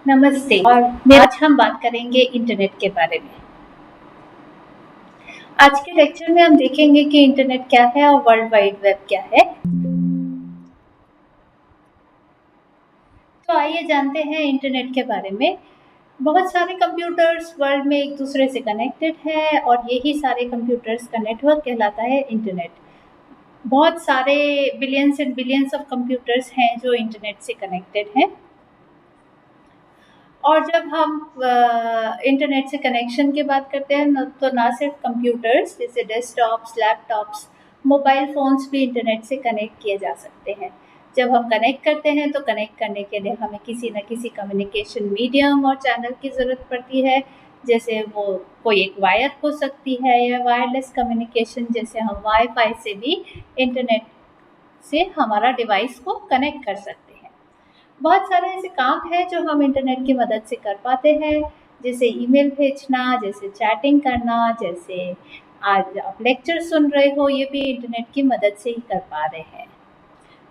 नमस्ते। और आज हम बात करेंगे इंटरनेट के बारे में। आज के लेक्चर में हम देखेंगे कि इंटरनेट क्या है और वर्ल्ड वाइड वेब क्या है। तो आइए जानते हैं इंटरनेट के बारे में। बहुत सारे कंप्यूटर्स वर्ल्ड में एक दूसरे से कनेक्टेड हैं और यही सारे कंप्यूटर्स का नेटवर्क कहलाता है इंटरनेट। बहुत सारे billions and billions of computers हैं जो इंटरनेट से कनेक्टेड हैं। और जब हम इंटरनेट से कनेक्शन की बात करते हैं तो ना सिर्फ कंप्यूटर्स जैसे डेस्कटॉप्स, लैपटॉप्स, मोबाइल फ़ोन्स भी इंटरनेट से कनेक्ट किए जा सकते हैं। जब हम कनेक्ट करते हैं तो कनेक्ट करने के लिए हमें किसी न किसी कम्युनिकेशन मीडियम और चैनल की ज़रूरत पड़ती है। जैसे वो कोई एक वायर हो सकती है या वायरलेस कम्युनिकेशन, जैसे हम वाईफाई से भी इंटरनेट से हमारा डिवाइस को कनेक्ट कर सकते हैं। बहुत सारे ऐसे काम हैं जो हम इंटरनेट की मदद से कर पाते हैं, जैसे ईमेल भेजना, जैसे चैटिंग करना, जैसे आज आप लेक्चर सुन रहे हो, ये भी इंटरनेट की मदद से ही कर पा रहे हैं।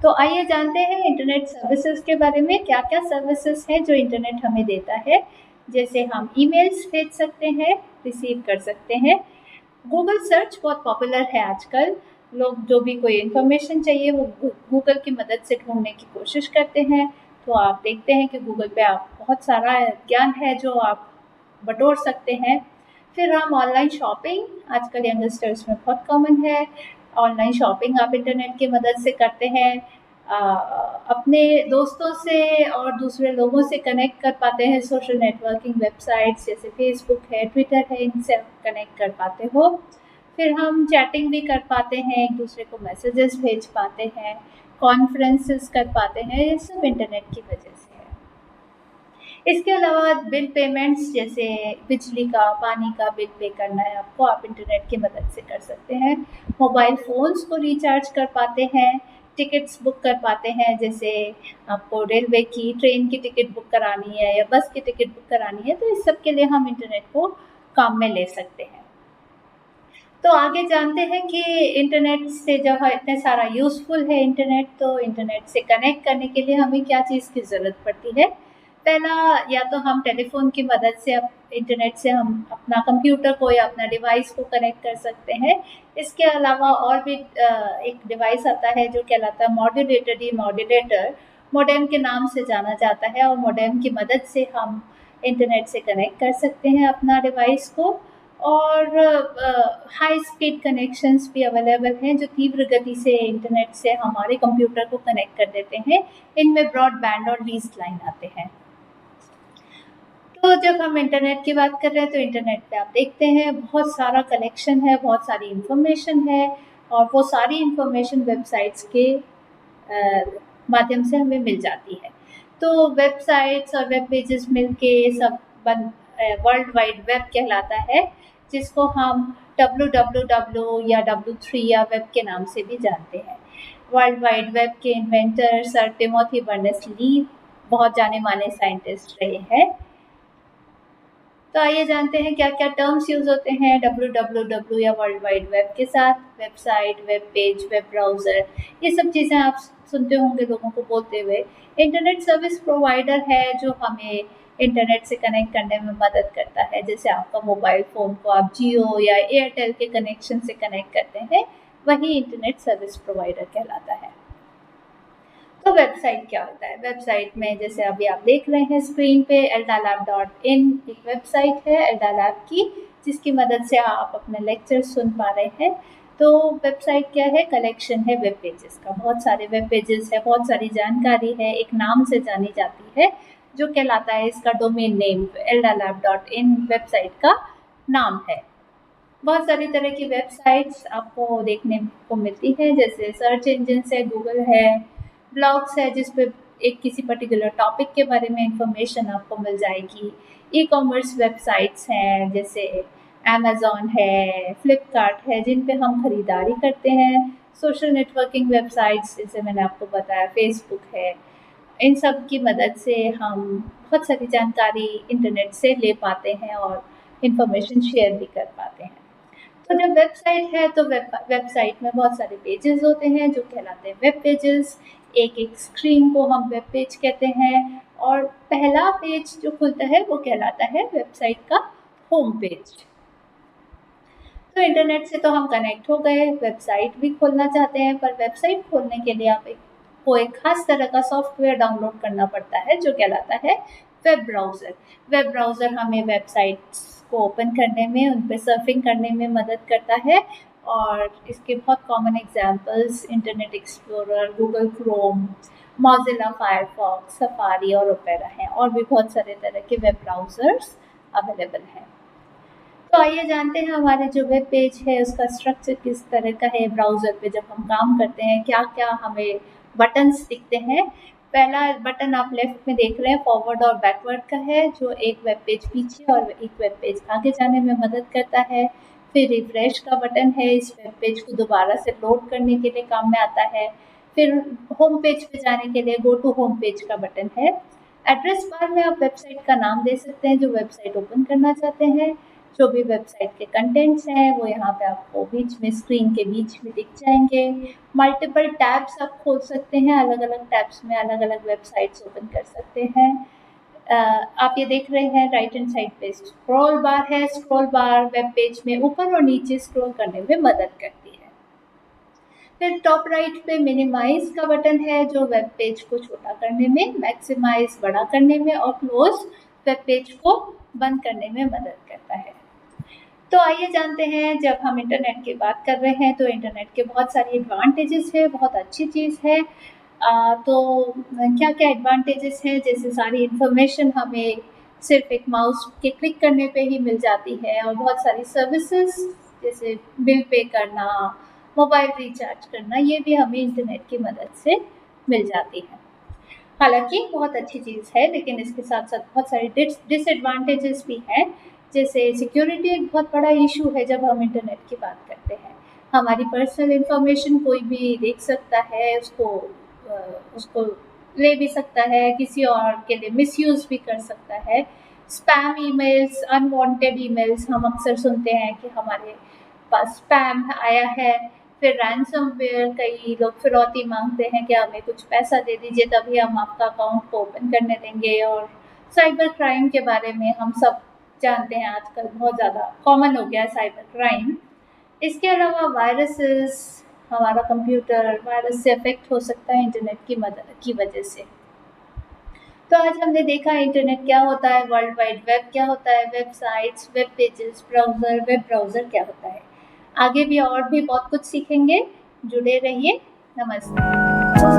तो आइए जानते हैं इंटरनेट सर्विसेज के बारे में। क्या-क्या सर्विसेज हैं जो इंटरनेट हमें देता है। जैसे हम ईमेल्स भेज सकते हैं, रिसीव कर सकते हैं। गूगल सर्च बहुत पॉपुलर है आजकल। लोग जो भी कोई इन्फॉर्मेशन चाहिए वो गूगल की मदद से ढूँढने की कोशिश करते हैं। तो आप देखते हैं कि गूगल पे आप बहुत सारा ज्ञान है जो आप बटोर सकते हैं। फिर हम ऑनलाइन शॉपिंग, आजकल यंगस्टर्स में बहुत कॉमन है। ऑनलाइन शॉपिंग आप इंटरनेट की मदद से करते हैं। अपने दोस्तों से और दूसरे लोगों से कनेक्ट कर पाते हैं। सोशल नेटवर्किंग वेबसाइट्स जैसे फेसबुक है, ट्विटर है, इनसे आप कनेक्ट कर पाते हो। फिर हम चैटिंग भी कर पाते हैं, एक दूसरे को मैसेजेस भेज पाते हैं, कॉन्फ्रेंसेस कर पाते हैं, ये सब इंटरनेट की वजह से है। इसके अलावा बिल पेमेंट्स जैसे बिजली का, पानी का बिल पे करना है आपको, आप इंटरनेट की मदद से कर सकते हैं। मोबाइल फ़ोन्स को रिचार्ज कर पाते हैं, टिकट्स बुक कर पाते हैं, जैसे आपको रेलवे की, ट्रेन की टिकट बुक करानी है या बस की टिकट बुक करानी है, तो इस सब के लिए हम इंटरनेट को काम में ले सकते हैं। तो आगे जानते हैं कि इंटरनेट से जब इतने सारा यूज़फुल है इंटरनेट, तो इंटरनेट से कनेक्ट करने के लिए हमें क्या चीज़ की ज़रूरत पड़ती है। पहला, या तो हम टेलीफ़ोन की मदद से इंटरनेट से हम अपना कंप्यूटर को या अपना डिवाइस को कनेक्ट कर सकते हैं। इसके अलावा और भी एक डिवाइस आता है जो कहलाता है मॉड्यूलेटर, डीमॉड्यूलेटर, मोडेम के नाम से जाना जाता है, और मोडेम की मदद से हम इंटरनेट से कनेक्ट कर सकते हैं अपना डिवाइस को। और हाई स्पीड कनेक्शंस भी अवेलेबल हैं जो तीव्र गति से इंटरनेट से हमारे कंप्यूटर को कनेक्ट कर देते हैं। इनमें ब्रॉडबैंड और लीज़ लाइन आते हैं। तो जब हम इंटरनेट की बात कर रहे हैं तो इंटरनेट पे आप देखते हैं बहुत सारा कनेक्शन है, बहुत सारी इन्फॉर्मेशन है, और वो सारी इन्फॉर्मेशन वेबसाइट्स के माध्यम से हमें मिल जाती है। तो वेबसाइट्स और वेब पेजेस मिलके सब वर्ल्ड वाइड वेब कहलाता है, जिसको हम www या W3 या वेब के नाम से भी जानते हैं। वर्ल्ड वाइड वेब के इन्वेंटर सर टिमोथी बर्नर्स-ली बहुत जाने-माने साइंटिस्ट रहे हैं। तो आइए जानते हैं क्या-क्या टर्म्स यूज़ होते हैं www या वर्ल्ड वाइड वेब के साथ। Website, web page, web browser, ये सब चीज़ें आप सुनते होंगे लोगों को बोलते हुए। इंटरनेट सर्विस प्रोवाइडर है जो हमें इंटरनेट से कनेक्ट करने में मदद करता है। जैसे आपका मोबाइल फ़ोन को आप जियो या एयरटेल के कनेक्शन से कनेक्ट करते हैं, वही इंटरनेट सर्विस प्रोवाइडर कहलाता है। तो वेबसाइट क्या होता है? वेबसाइट में जैसे अभी आप देख रहे हैं स्क्रीन पे eldalab.in एक वेबसाइट है eldalab की, जिसकी मदद से आप अपने लेक्चर सुन पा रहे हैं। तो वेबसाइट क्या है? कलेक्शन है वेब पेजेस का। बहुत सारे वेब पेजेस है, बहुत सारी जानकारी है, एक नाम से जानी जाती है जो कहलाता है, इसका डोमेन नेम eldalab.in वेबसाइट का नाम है। बहुत सारी तरह की वेबसाइट्स आपको देखने को मिलती हैं, जैसे सर्च इंजिन्स है, गूगल है, ब्लॉग्स है जिस पे एक किसी पर्टिकुलर टॉपिक के बारे में इन्फॉर्मेशन आपको मिल जाएगी। ई-कॉमर्स वेबसाइट्स हैं जैसे अमेज़न है, फ्लिपकार्ट है, जिन पे हम खरीदारी करते हैं। सोशल नेटवर्किंग वेबसाइट्स जैसे मैंने आपको बताया फेसबुक है। इन सब की मदद से हम बहुत सारी जानकारी इंटरनेट से ले पाते हैं और इन्फॉर्मेशन शेयर भी कर पाते हैं। तो जब वेबसाइट है तो वेबसाइट में बहुत सारे पेजेस होते हैं जो कहलाते हैं वेब पेजेस। एक-एक स्क्रीन को हम वेब पेज कहते हैं, और पहला पेज जो खुलता है वो कहलाता है वेबसाइट का होम पेज। तो इंटरनेट से तो हम कनेक्ट हो गए, वेबसाइट भी खोलना चाहते हैं, पर वेबसाइट खोलने के लिए को एक खास तरह का सॉफ्टवेयर डाउनलोड करना पड़ता है जो कहलाता है वेब ब्राउज़र। वेब ब्राउज़र हमें वेबसाइट्स को ओपन करने में, उन पे सर्फिंग करने में मदद करता है और इसके बहुत common examples internet explorer, Google Chrome, Mozilla Firefox, safari और ओपेरा हैं और भी बहुत सारे तरह के वेब ब्राउज़र्स अवेलेबल हैं। तो आइए जानते हैं हमारे जो वेब पेज है उसका स्ट्रक्चर किस तरह का है। ब्राउज़र पे जब हम काम करते हैं क्या-क्या हमें बटन्स दिखते हैं। पहला बटन आप लेफ्ट में देख रहे हैं फॉरवर्ड और बैकवर्ड का है जो एक वेब पेज पीछे और एक वेब पेज आगे जाने में मदद करता है। फिर रिफ्रेश का बटन है, इस वेब पेज को दोबारा से लोड करने के लिए काम में आता है। फिर होम पेज पे जाने के लिए गो टू होम पेज का बटन है। एड्रेस बार में आप वेबसाइट का नाम दे सकते हैं जो वेबसाइट ओपन करना चाहते हैं। जो भी वेबसाइट के कंटेंट्स हैं वो यहाँ पे आपको बीच में स्क्रीन के बीच में दिख जाएंगे। मल्टीपल टैब्स आप खोल सकते हैं, अलग अलग टैब्स में अलग अलग वेबसाइट्स ओपन कर सकते हैं। आप ये देख रहे हैं राइट हैंड साइड पे स्क्रॉल बार है। स्क्रॉल बार वेब पेज में ऊपर और नीचे स्क्रॉल करने में मदद करती है। फिर टॉप राइट पे मिनिमाइज का बटन है जो वेब पेज को छोटा करने में, मैक्सिमाइज बड़ा करने में और क्लोज वेब पेज को बंद करने में मदद करता है। तो आइए जानते हैं जब हम इंटरनेट की बात कर रहे हैं तो इंटरनेट के बहुत सारे एडवांटेजेस है, बहुत अच्छी चीज़ है। तो क्या-क्या एडवांटेजेस हैं, जैसे सारी इन्फॉर्मेशन हमें सिर्फ एक माउस के क्लिक करने पे ही मिल जाती है और बहुत सारी सर्विसेज जैसे बिल पे करना, मोबाइल रिचार्ज करना, ये भी हमें इंटरनेट की मदद से मिल जाती है। हालाँकि बहुत अच्छी चीज़ है, लेकिन इसके साथ-साथ बहुत सारे डिसएडवांटेजेस भी हैं। जैसे सिक्योरिटी एक बहुत बड़ा इश्यू है जब हम इंटरनेट की बात करते हैं। हमारी पर्सनल इन्फॉर्मेशन कोई भी देख सकता है, उसको ले भी सकता है, किसी और के लिए मिसयूज़ भी कर सकता है। स्पैम ईमेल्स, अनवांटेड ईमेल्स हम अक्सर सुनते हैं कि हमारे पास स्पैम आया है। फिर रैनसमवेयर, कई लोग फिरौती माँगते हैं कि हमें कुछ पैसा दे दीजिए तभी हम आपका अकाउंट को ओपन करने देंगे। और साइबर क्राइम के बारे में हम सब जानते हैं, आजकल बहुत ज़्यादा कॉमन हो गया है साइबर क्राइम। इसके अलावा वायरसेस, हमारा कंप्यूटर वायरस से अफ़ेक्ट हो सकता है इंटरनेट की मदद की वजह से। तो आज हमने देखा इंटरनेट क्या होता है, वर्ल्ड वाइड वेब क्या होता है, websites, web pages, browser, web browser क्या होता है। आगे भी और भी बहुत कुछ सीखेंगे, जुड़े रहिए। नमस्ते।